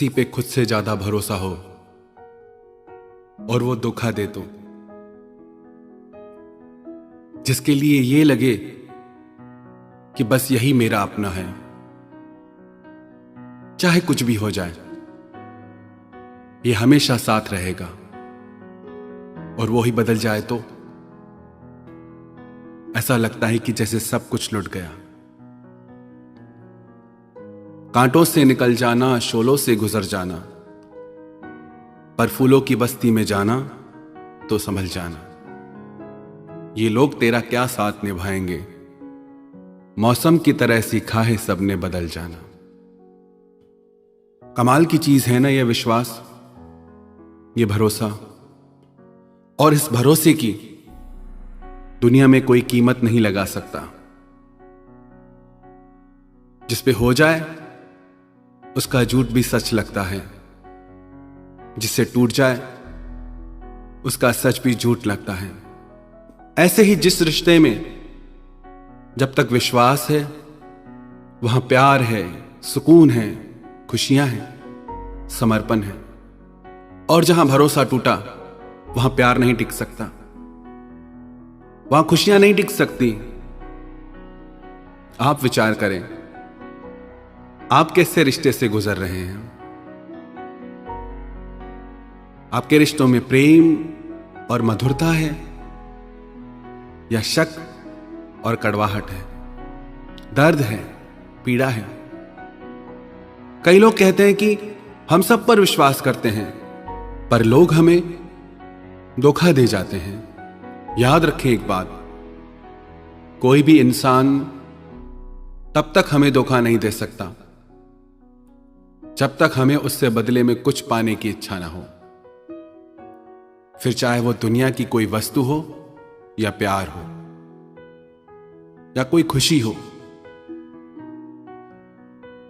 किसी पे खुद से ज्यादा भरोसा हो और वो धोखा दे तो, जिसके लिए ये लगे कि बस यही मेरा अपना है, चाहे कुछ भी हो जाए ये हमेशा साथ रहेगा, और वो ही बदल जाए तो ऐसा लगता है कि जैसे सब कुछ लुट गया। कांटों से निकल जाना, शोलों से गुजर जाना, पर फूलों की बस्ती में जाना तो संभल जाना। ये लोग तेरा क्या साथ निभाएंगे, मौसम की तरह सीखा है सबने बदल जाना। कमाल की चीज है ना ये विश्वास, ये भरोसा, और इस भरोसे की दुनिया में कोई कीमत नहीं लगा सकता। जिस पे हो जाए उसका झूठ भी सच लगता है, जिससे टूट जाए उसका सच भी झूठ लगता है। ऐसे ही जिस रिश्ते में जब तक विश्वास है वहां प्यार है, सुकून है, खुशियां हैं, समर्पण है, और जहां भरोसा टूटा वहां प्यार नहीं टिक सकता, वहां खुशियां नहीं टिक सकती। आप विचार करें, आप कैसे रिश्ते से गुजर रहे हैं? आपके रिश्तों में प्रेम और मधुरता है या शक और कड़वाहट है, दर्द है, पीड़ा है? कई लोग कहते हैं कि हम सब पर विश्वास करते हैं, पर लोग हमें धोखा दे जाते हैं। याद रखें एक बात, कोई भी इंसान तब तक हमें धोखा नहीं दे सकता जब तक हमें उससे बदले में कुछ पाने की इच्छा ना हो, फिर चाहे वो दुनिया की कोई वस्तु हो या प्यार हो या कोई खुशी हो।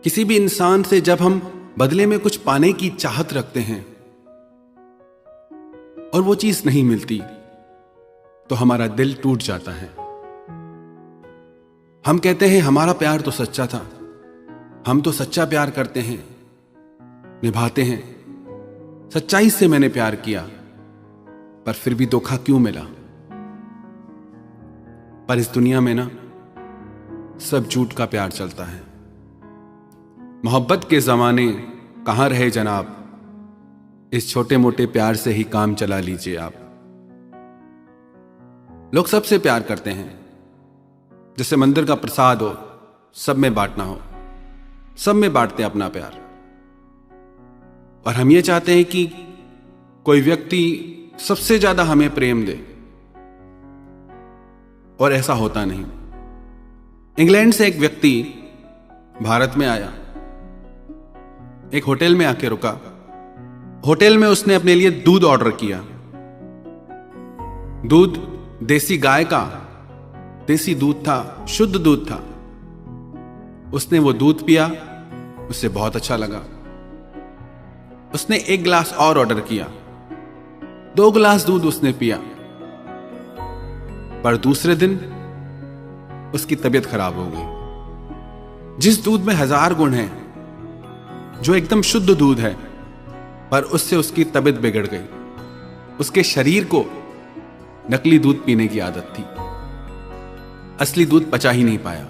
किसी भी इंसान से जब हम बदले में कुछ पाने की चाहत रखते हैं और वो चीज नहीं मिलती तो हमारा दिल टूट जाता है। हम कहते हैं हमारा प्यार तो सच्चा था, हम तो सच्चा प्यार करते हैं, निभाते हैं, सच्चाई से मैंने प्यार किया, पर फिर भी धोखा क्यों मिला? पर इस दुनिया में ना सब झूठ का प्यार चलता है। मोहब्बत के जमाने कहां रहे जनाब, इस छोटे मोटे प्यार से ही काम चला लीजिए आप। लोग सबसे प्यार करते हैं, जैसे मंदिर का प्रसाद हो, सब में बांटना हो, सब में बांटते हैं अपना प्यार। और हम ये चाहते हैं कि कोई व्यक्ति सबसे ज्यादा हमें प्रेम दे, और ऐसा होता नहीं। इंग्लैंड से एक व्यक्ति भारत में आया, एक होटल में आके रुका। होटल में उसने अपने लिए दूध ऑर्डर किया। दूध देसी गाय का, देसी दूध था, शुद्ध दूध था। उसने वो दूध पिया, उसे बहुत अच्छा लगा। उसने एक गिलास और ऑर्डर किया, 2 गिलास दूध उसने पिया, पर दूसरे दिन उसकी तबीयत खराब हो गई। जिस दूध में 1000 गुण हैं, जो एकदम शुद्ध दूध है, पर उससे उसकी तबीयत बिगड़ गई। उसके शरीर को नकली दूध पीने की आदत थी, असली दूध पचा ही नहीं पाया।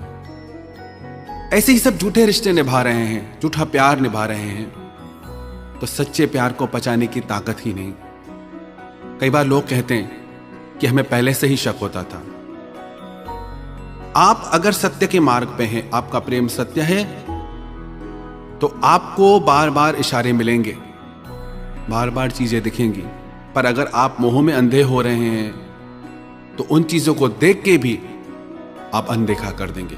ऐसे ही सब झूठे रिश्ते निभा रहे हैं, झूठा प्यार निभा रहे हैं, तो सच्चे प्यार को पचाने की ताकत ही नहीं। कई बार लोग कहते हैं कि हमें पहले से ही शक होता था। आप अगर सत्य के मार्ग पे हैं, आपका प्रेम सत्य है, तो आपको बार बार इशारे मिलेंगे, बार बार चीजें दिखेंगी। पर अगर आप मोह में अंधे हो रहे हैं तो उन चीजों को देख के भी आप अनदेखा कर देंगे,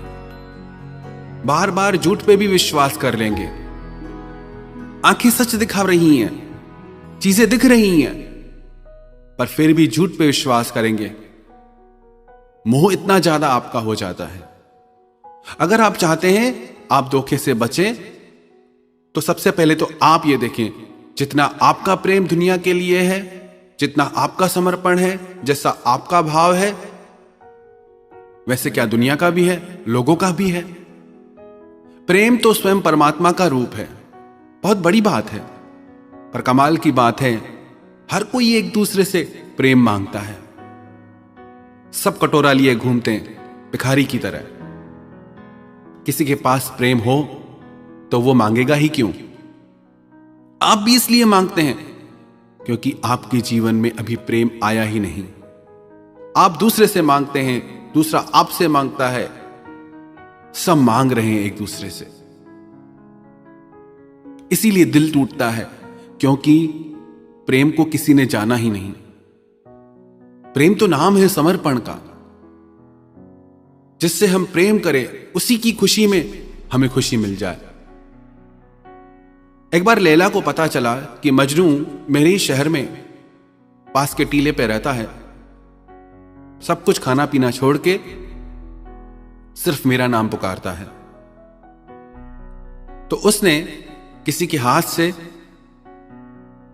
बार बार झूठ पे भी विश्वास कर लेंगे। आंखें सच दिखा रही हैं, चीजें दिख रही हैं, पर फिर भी झूठ पे विश्वास करेंगे। मोह इतना ज्यादा आपका हो जाता है। अगर आप चाहते हैं आप धोखे से बचें, तो सबसे पहले तो आप ये देखें, जितना आपका प्रेम दुनिया के लिए है, जितना आपका समर्पण है, जैसा आपका भाव है, वैसे क्या दुनिया का भी है, लोगों का भी है। प्रेम तो स्वयं परमात्मा का रूप है, बहुत बड़ी बात है। पर कमाल की बात है, हर कोई एक दूसरे से प्रेम मांगता है। सब कटोरा लिए घूमते हैं भिखारी की तरह। किसी के पास प्रेम हो तो वो मांगेगा ही क्यों? आप भी इसलिए मांगते हैं क्योंकि आपके जीवन में अभी प्रेम आया ही नहीं। आप दूसरे से मांगते हैं, दूसरा आपसे मांगता है, सब मांग रहे हैं एक दूसरे से। इसीलिए दिल टूटता है, क्योंकि प्रेम को किसी ने जाना ही नहीं। प्रेम तो नाम है समर्पण का। जिससे हम प्रेम करें उसी की खुशी में हमें खुशी मिल जाए। एक बार लैला को पता चला कि मजनू मेरे ही शहर में पास के टीले पे रहता है। सब कुछ खाना पीना छोड़ के सिर्फ मेरा नाम पुकारता है। तो उसने किसी के हाथ से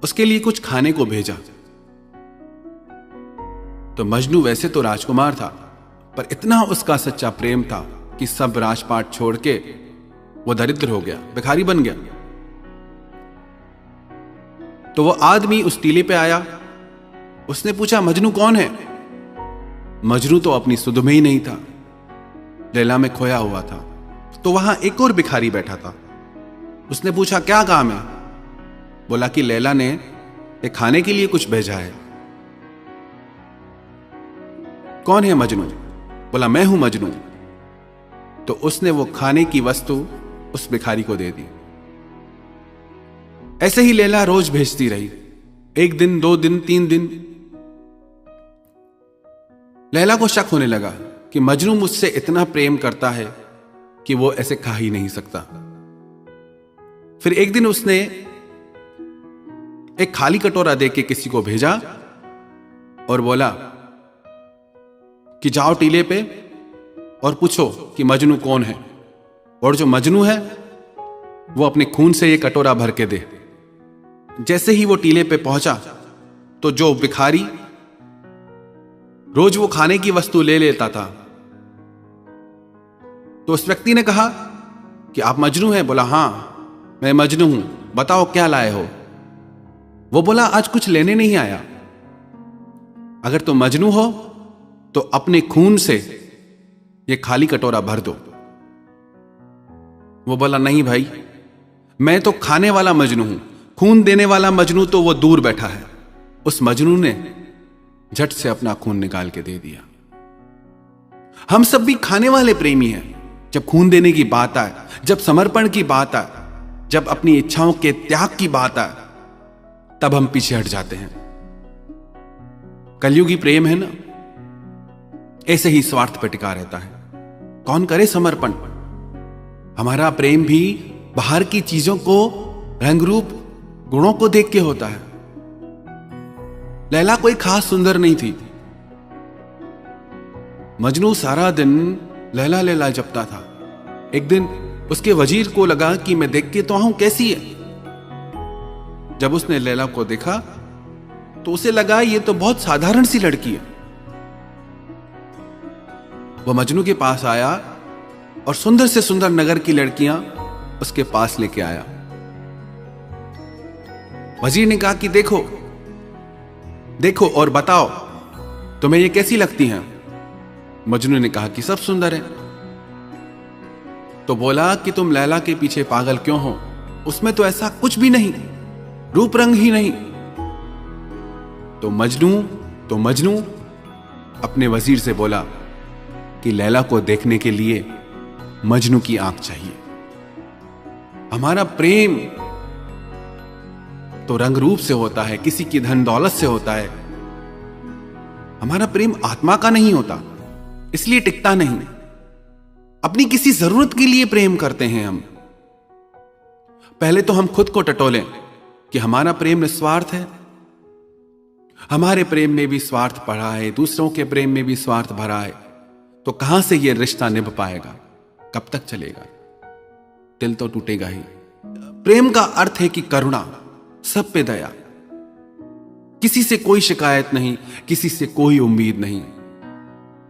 उसके लिए कुछ खाने को भेजा। तो मजनू वैसे तो राजकुमार था, पर इतना उसका सच्चा प्रेम था कि सब राजपाट छोड़ के वो दरिद्र हो गया, भिखारी बन गया। तो वो आदमी उस टीले पे आया। उसने पूछा, मजनू कौन है? मजनू तो अपनी सुध में ही नहीं था, लैला में खोया हुआ था। तो वहां एक और भिखारी बैठा था। उसने पूछा, क्या काम है? बोला कि लैला ने एक खाने के लिए कुछ भेजा है। कौन है मजनू? बोला, मैं हूं मजनू। तो उसने वो खाने की वस्तु उस भिखारी को दे दी। ऐसे ही लैला रोज भेजती रही। 1 दिन, 2 दिन, 3 दिन। लैला को शक होने लगा कि मजनू मुझसे इतना प्रेम करता है कि वो ऐसे खा ही नहीं सकता। फिर एक दिन उसने एक खाली कटोरा देके किसी को भेजा और बोला कि जाओ टीले पे और पूछो कि मजनू कौन है, और जो मजनू है वो अपने खून से ये कटोरा भर के दे। जैसे ही वो टीले पे पहुंचा तो जो भिखारी रोज वो खाने की वस्तु ले लेता था, तो उस व्यक्ति ने कहा कि आप मजनू हैं? बोला, हां मैं मजनू हूं, बताओ क्या लाए हो? वो बोला, आज कुछ लेने नहीं आया। अगर तुम मजनू हो तो अपने खून से ये खाली कटोरा भर दो। वो बोला, नहीं भाई, मैं तो खाने वाला मजनू हूं, खून देने वाला मजनू तो वो दूर बैठा है। उस मजनू ने झट से अपना खून निकाल के दे दिया। हम सब भी खाने वाले प्रेमी हैं। जब खून देने की बात आए, जब समर्पण की बात आए, जब अपनी इच्छाओं के त्याग की बात आए, तब हम पीछे हट जाते हैं। कलयुगी प्रेम है ना, ऐसे ही स्वार्थ पर टिका रहता है। कौन करे समर्पण? हमारा प्रेम भी बाहर की चीजों को, रंग रूप, गुणों को देख के होता है। लैला कोई खास सुंदर नहीं थी। मजनू सारा दिन लैला लैला जपता था। एक दिन उसके वजीर को लगा कि मैं देख के तो आऊं कैसी है। जब उसने लैला को देखा तो उसे लगा ये तो बहुत साधारण सी लड़की है। वह मजनू के पास आया और सुंदर से सुंदर नगर की लड़कियां उसके पास लेके आया। वजीर ने कहा कि देखो देखो और बताओ तुम्हें ये कैसी लगती हैं? मजनू ने कहा कि सब सुंदर है। तो बोला कि तुम लैला के पीछे पागल क्यों हो? उसमें तो ऐसा कुछ भी नहीं, रूप रंग ही नहीं। तो मजनू अपने वजीर से बोला कि लैला को देखने के लिए मजनू की आंख चाहिए। हमारा प्रेम तो रंग रूप से होता है, किसी की धन दौलत से होता है। हमारा प्रेम आत्मा का नहीं होता, इसलिए टिकता नहीं। अपनी किसी जरूरत के लिए प्रेम करते हैं हम। पहले तो हम खुद को टटोलें कि हमारा प्रेम निस्वार्थ है। हमारे प्रेम में भी स्वार्थ पड़ा है, दूसरों के प्रेम में भी स्वार्थ भरा है। तो कहां से यह रिश्ता निभ पाएगा? कब तक चलेगा? दिल तो टूटेगा ही। प्रेम का अर्थ है कि करुणा, सब पे दया, किसी से कोई शिकायत नहीं, किसी से कोई उम्मीद नहीं,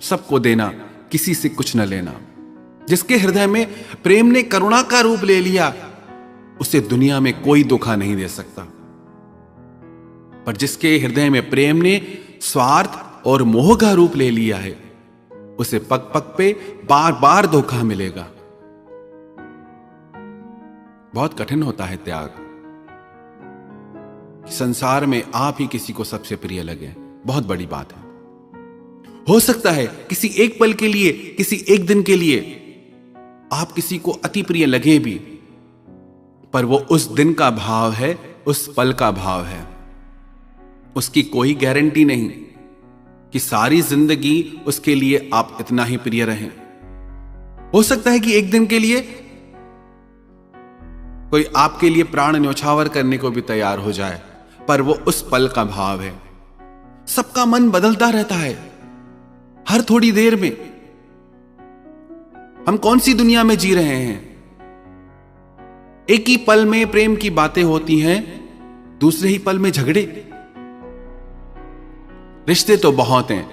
सबको देना, किसी से कुछ न लेना। जिसके हृदय में प्रेम ने करुणा का रूप ले लिया, उसे दुनिया में कोई धोखा नहीं दे सकता। पर जिसके हृदय में प्रेम ने स्वार्थ और मोह का रूप ले लिया है, उसे पग पग पे बार बार धोखा मिलेगा। बहुत कठिन होता है त्याग। संसार में आप ही किसी को सबसे प्रिय लगे, बहुत बड़ी बात है। हो सकता है किसी एक पल के लिए, किसी एक दिन के लिए आप किसी को अति प्रिय लगे भी, पर वो उस दिन का भाव है, उस पल का भाव है। उसकी कोई गारंटी नहीं कि सारी जिंदगी उसके लिए आप इतना ही प्रिय रहें। हो सकता है कि एक दिन के लिए कोई आपके लिए प्राण न्यौछावर करने को भी तैयार हो जाए, पर वो उस पल का भाव है। सबका मन बदलता रहता है हर थोड़ी देर में। हम कौन सी दुनिया में जी रहे हैं? एक ही पल में प्रेम की बातें होती हैं, दूसरे ही पल में झगड़े। रिश्ते तो बहुत हैं,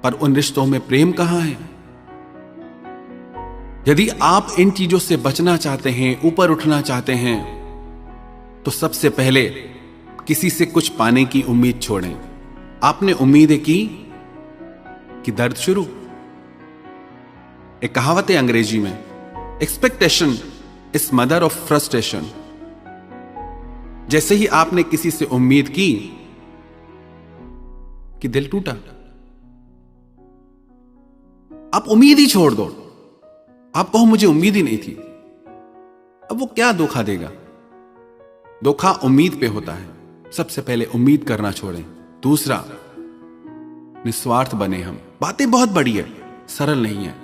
पर उन रिश्तों में प्रेम कहां है? यदि आप इन चीजों से बचना चाहते हैं, ऊपर उठना चाहते हैं, तो सबसे पहले किसी से कुछ पाने की उम्मीद छोड़ें। आपने उम्मीदें की कि दर्द शुरू। एक कहावत है अंग्रेजी में, expectation is mother of frustration. जैसे ही आपने किसी से उम्मीद की कि दिल टूटा, आप उम्मीद ही छोड़ दो। आप कहो मुझे उम्मीद ही नहीं थी। अब वो क्या धोखा देगा? धोखा उम्मीद पे होता है। सबसे पहले उम्मीद करना छोड़ें। दूसरा, निस्वार्थ बने हम। बातें बहुत बड़ी है, सरल नहीं है।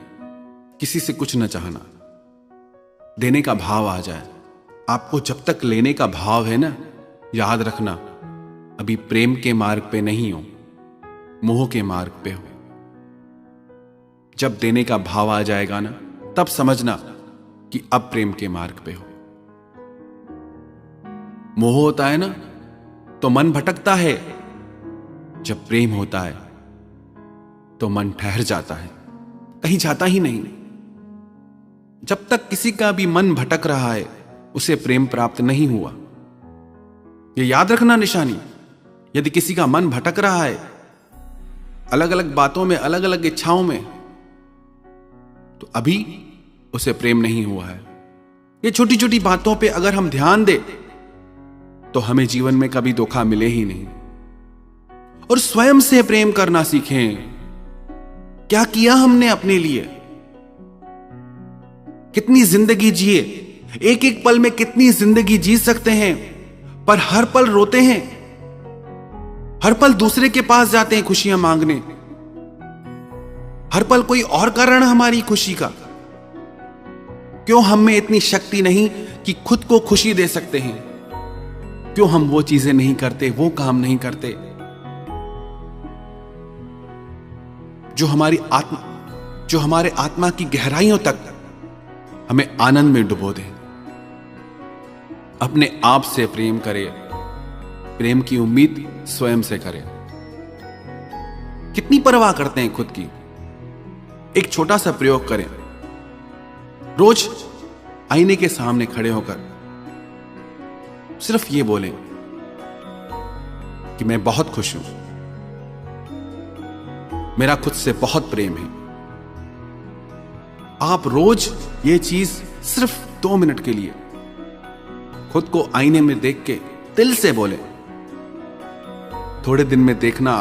किसी से कुछ न चाहना, देने का भाव आ जाए। आपको जब तक लेने का भाव है ना, याद रखना अभी प्रेम के मार्ग पे नहीं हो, मोह के मार्ग पे हो। जब देने का भाव आ जाएगा ना, तब समझना कि अब प्रेम के मार्ग पे हो। मोह होता है ना तो मन भटकता है, जब प्रेम होता है तो मन ठहर जाता है, कहीं जाता ही नहीं। जब तक किसी का भी मन भटक रहा है, उसे प्रेम प्राप्त नहीं हुआ। यह याद रखना निशानी। यदि किसी का मन भटक रहा है अलग अलग बातों में, अलग अलग इच्छाओं में, तो अभी उसे प्रेम नहीं हुआ है। ये छोटी छोटी बातों पे अगर हम ध्यान दें तो हमें जीवन में कभी धोखा मिले ही नहीं। और स्वयं से प्रेम करना सीखें। क्या किया हमने अपने लिए? कितनी जिंदगी जिए, एक एक पल में कितनी जिंदगी जी सकते हैं, पर हर पल रोते हैं। हर पल दूसरे के पास जाते हैं खुशियां मांगने। हर पल कोई और कारण हमारी खुशी का। क्यों हम में इतनी शक्ति नहीं कि खुद को खुशी दे सकते हैं? क्यों हम वो चीजें नहीं करते, वो काम नहीं करते जो हमारे आत्मा की गहराइयों तक हमें आनंद में डुबो दे? अपने आप से प्रेम करें। प्रेम की उम्मीद स्वयं से करें। कितनी परवाह करते हैं खुद की? एक छोटा सा प्रयोग करें। रोज आईने के सामने खड़े होकर सिर्फ ये बोलें कि मैं बहुत खुश हूं, मेरा खुद से बहुत प्रेम है। आप रोज ये चीज सिर्फ 2 मिनट के लिए खुद को आईने में देख के दिल से बोलें। थोड़े दिन में देखना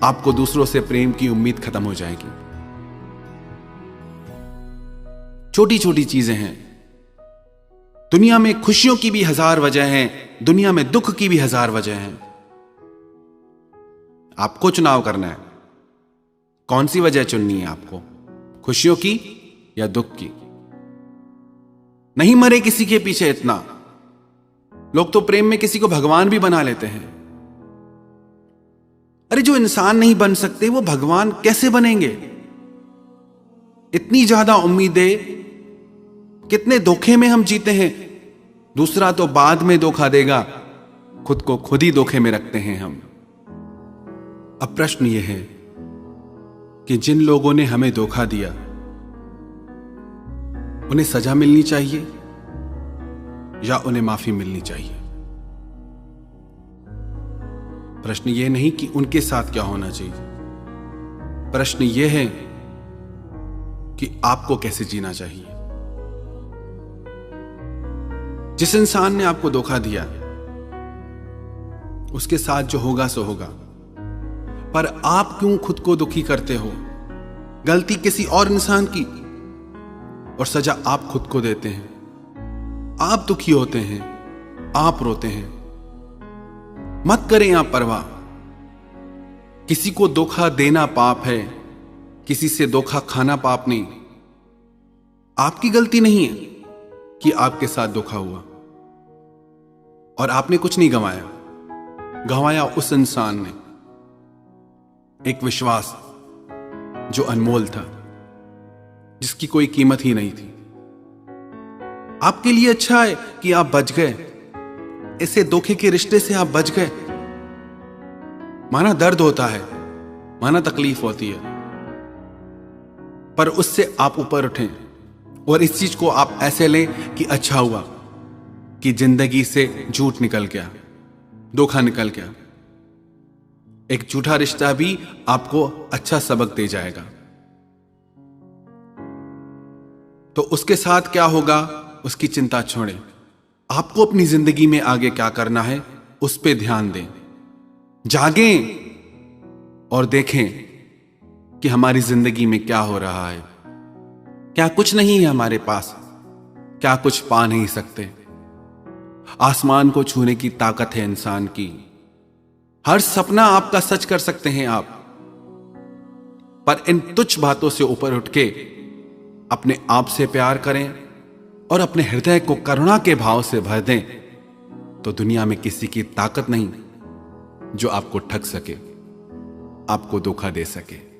आपको दूसरों से प्रेम की उम्मीद खत्म हो जाएगी। छोटी छोटी चीजें हैं। दुनिया में खुशियों की भी 1000 वजह हैं, दुनिया में दुख की भी 1000 वजह हैं। आपको चुनाव करना है, कौन सी वजह चुननी है आपको, खुशियों की या दुख की। नहीं मरे किसी के पीछे इतना। लोग तो प्रेम में किसी को भगवान भी बना लेते हैं। अरे जो इंसान नहीं बन सकते वो भगवान कैसे बनेंगे? इतनी ज्यादा उम्मीदें, कितने धोखे में हम जीते हैं। दूसरा तो बाद में धोखा देगा, खुद को खुद ही धोखे में रखते हैं हम। अब प्रश्न यह है कि जिन लोगों ने हमें धोखा दिया, उन्हें सजा मिलनी चाहिए या उन्हें माफी मिलनी चाहिए? प्रश्न यह नहीं कि उनके साथ क्या होना चाहिए, प्रश्न यह है कि आपको कैसे जीना चाहिए। जिस इंसान ने आपको धोखा दिया उसके साथ जो होगा सो होगा, पर आप क्यों खुद को दुखी करते हो? गलती किसी और इंसान की और सजा आप खुद को देते हैं। आप दुखी होते हैं, आप रोते हैं। मत करें आप परवाह। किसी को धोखा देना पाप है, किसी से धोखा खाना पाप नहीं। आपकी गलती नहीं है कि आपके साथ धोखा हुआ और आपने कुछ नहीं गंवाया। गंवाया उस इंसान ने एक विश्वास जो अनमोल था, जिसकी कोई कीमत ही नहीं थी। आपके लिए अच्छा है कि आप बच गए, ऐसे धोखे के रिश्ते से आप बच गए। माना दर्द होता है, माना तकलीफ होती है, पर उससे आप ऊपर उठें और इस चीज को आप ऐसे लें कि अच्छा हुआ कि जिंदगी से झूठ निकल गया, धोखा निकल गया। एक झूठा रिश्ता भी आपको अच्छा सबक दे जाएगा। तो उसके साथ क्या होगा उसकी चिंता छोड़ें। आपको अपनी जिंदगी में आगे क्या करना है उस पे ध्यान दें। जागें और देखें कि हमारी जिंदगी में क्या हो रहा है। क्या कुछ नहीं है हमारे पास? क्या कुछ पा नहीं सकते? आसमान को छूने की ताकत है इंसान की। हर सपना आपका सच कर सकते हैं आप, पर इन तुच्छ बातों से ऊपर उठ के अपने आप से प्यार करें और अपने हृदय को करुणा के भाव से भर दें, तो दुनिया में किसी की ताकत नहीं जो आपको ठग सके, आपको धोखा दे सके।